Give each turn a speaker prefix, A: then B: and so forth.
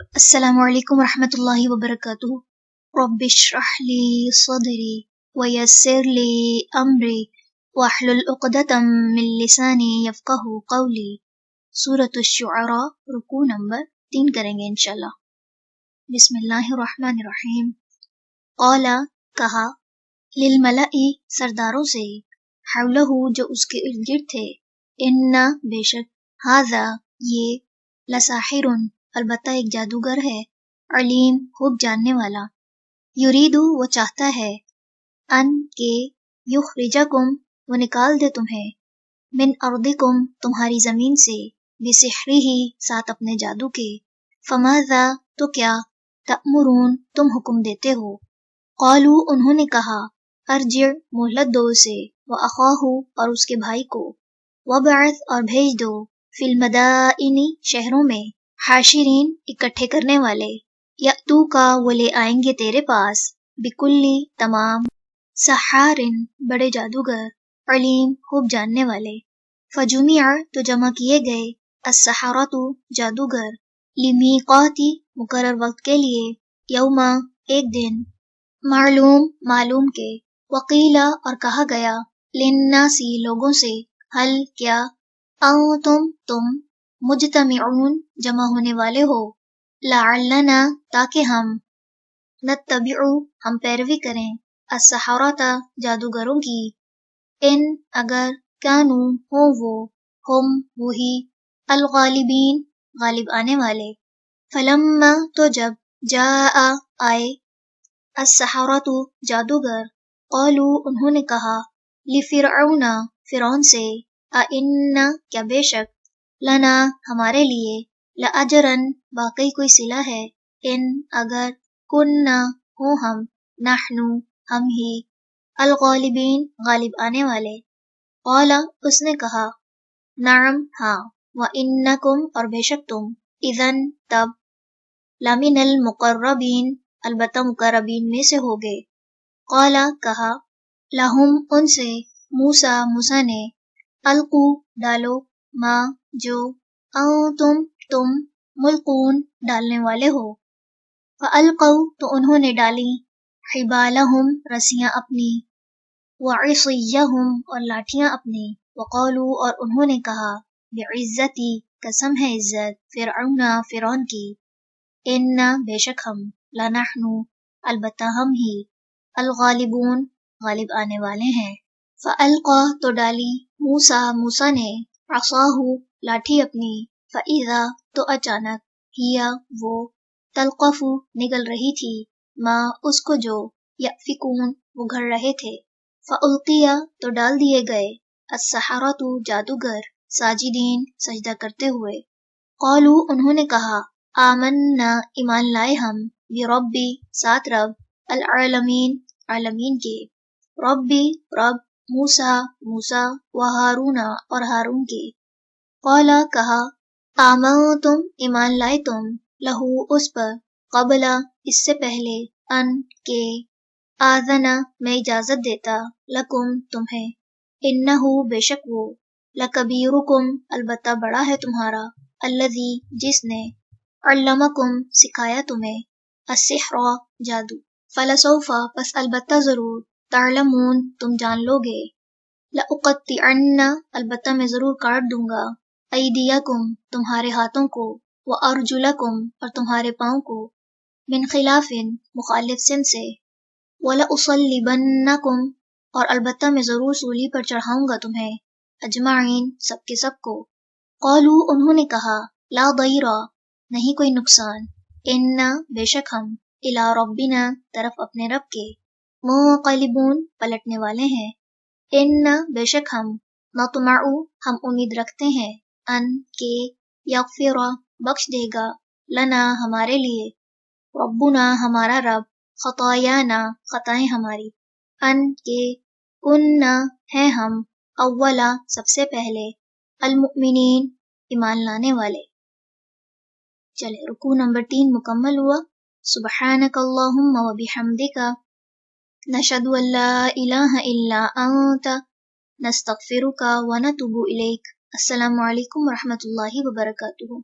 A: السلام علیکم ورحمۃ اللہ وبرکاتہ۔ رب اشرح لی صدری ویسر لی امری واحلل عقدۃ من لسانی یفقہوا قولی۔ سورۃ الشعراء، رکوع نمبر 3 کریں گے انشاءاللہ۔ بسم اللہ الرحمن الرحیم۔ قال، کہا، للملأ، سرداروں سے، حولہ، جو اس کے ارد گرد تھے، ان، بے شک، ھذا، یہ، لساحر، البتہ ایک جادوگر ہے، علیم، خوب جاننے والا، یرید، وہ چاہتا ہے، ان، کہ، یخرجکم، وہ نکال دے تمہیں، من ارضکم، تمہاری زمین سے، بسحرہ، ساتھ اپنے جادو کے، فماذا، تو کیا، تأمرون، تم حکم دیتے ہو۔ قالوا، انہوں نے کہا، ارجع، مہلت دو اسے، واخاہ، اور اس کے بھائی کو، وابعث، اور بھیج دو، فی المدائن، شہروں میں، حاشرین، اکٹھے کرنے والے، یأتوک، وہ لے آئیں گے تیرے پاس، بکلی، تمام، سحار، بڑے جادوگر، علیم، خوب جاننے والے۔ فجمع، تو جمع کیے گئے، السحرۃ، جادوگر، لمیقات، مقرر وقت کے لیے، یوما، ایک دن، معلوم، معلوم کے، وقیل، اور کہا گیا، للناس، لوگوں سے، حل، کیا، انتم، تم، مجتمعون، جمع ہونے والے ہو، لعلنا، تاکہ ہم، نتبع، ہم پیروی کریں، السحرۃ، جادوگروں کی، ان، اگر، کانوا، ہوں وہ، ہم، وہی، الغالبین، غالب آنے والے۔ فلما، تو جب، جاء، آئے، السحرۃ، جادوگر، قالوا، انہوں نے کہا، لفرعون، فرعون سے، ائن، کیا بے شک، لنا، ہمارے لیے، لاجرن، باقی کوئی صلہ ہے، ان، اگر، کننا، ہوں ہم، نحن، ہم ہی، الغالبین، غالب آنے والے۔ قال، اس نے کہا، نعم، ہاں، وانکم، اور بے شک تم، اذن، تب، لمن المقربین، البتہ مقربین میں سے ہوگے۔ قال، کہا، لہم، ان سے، موسیٰ، موسیٰ نے، القوا، ڈالو، ما، جو، انتم، تم، ملقون، ڈالنے والے ہو۔ فالقوا، تو انہوں نے ڈالی، حبالہم، رسیاں اپنی، وعصیہم، اور لاٹھیاں اپنی، وقالوا، اور انہوں نے کہا، بعزتی، قسم ہے عزت، فرعون، فرعون کی، انا، بے شک ہم، لنحن، البتہ ہم ہی، الغالبون، غالب آنے والے ہیں۔ فالقا، تو ڈالی، موسیٰ، موسیٰ نے، عصاہ، لاٹھی اپنی، فاذا، تو اچانک، ہیا، وہ، تلقف، نگل رہی تھی، ما، اس کو جو، یأفکون، وہ گھڑ رہے تھے۔ فالقیا، تو ڈال دیے گئے، السحرۃ، جادوگر، ساجدین، سجدہ کرتے ہوئے۔ قالوا، انہوں نے کہا، آمنا، ایمان لائے ہم، بربی، ساتھ رب، العالمین، عالمین کے، ربی، رب، موسیٰ، موسیٰ، وہارون، اور ہارون کے۔ قال، کہا، آمنتم، ایمان لائے تم، لہو، اس پر، قبل، اس سے پہلے، ان، کے، آذن، میں اجازت دیتا، لکم، تمہیں، انہو، بے شک وہ، لکبیرکم، البتہ بڑا ہے تمہارا، الذی، جس نے، علمکم، سکھایا تمہیں، السحر، جادو، فلسوف، پس البتہ ضرور، تعلمون، تم جان لو گے، لأقطعن، البتہ میں ضرور کاٹ دوں گا، ایدیکم، تمہارے ہاتھوں کو، وارجلکم، اور تمہارے پاؤں کو، من خلاف، مخالف سم سے، ولأصلبنکم، اور البتہ میں ضرور سولی پر چڑھاؤں گا تمہیں، اجمعین، سب کے سب کو۔ قالوا، انہوں نے کہا، لا ضیر، نہیں کوئی نقصان، انا، بے شک ہم، الی ربنا، طرف اپنے رب کے، منقلبون، پلٹنے والے ہیں، انا، بے شک ہم، نطمع، ہم امید رکھتے ہیں، ان، کے، یغفر، بخش دے گا، لنا، ہمارے لیے، ربنا، ہمارا رب، خطایانا، خطائیں ہماری، ان، کے، کننا، ہیں ہم، اولا، سب سے پہلے، المؤمنین، ایمان لانے والے۔ چلے، رکوع نمبر 3 مکمل ہوا۔ سبحانک اللہم و بحمدک، نشہد ان لا الہ الا انت، نستغفرک و نتوب الیک۔ السلام علیکم ورحمۃ اللہ وبرکاتہ۔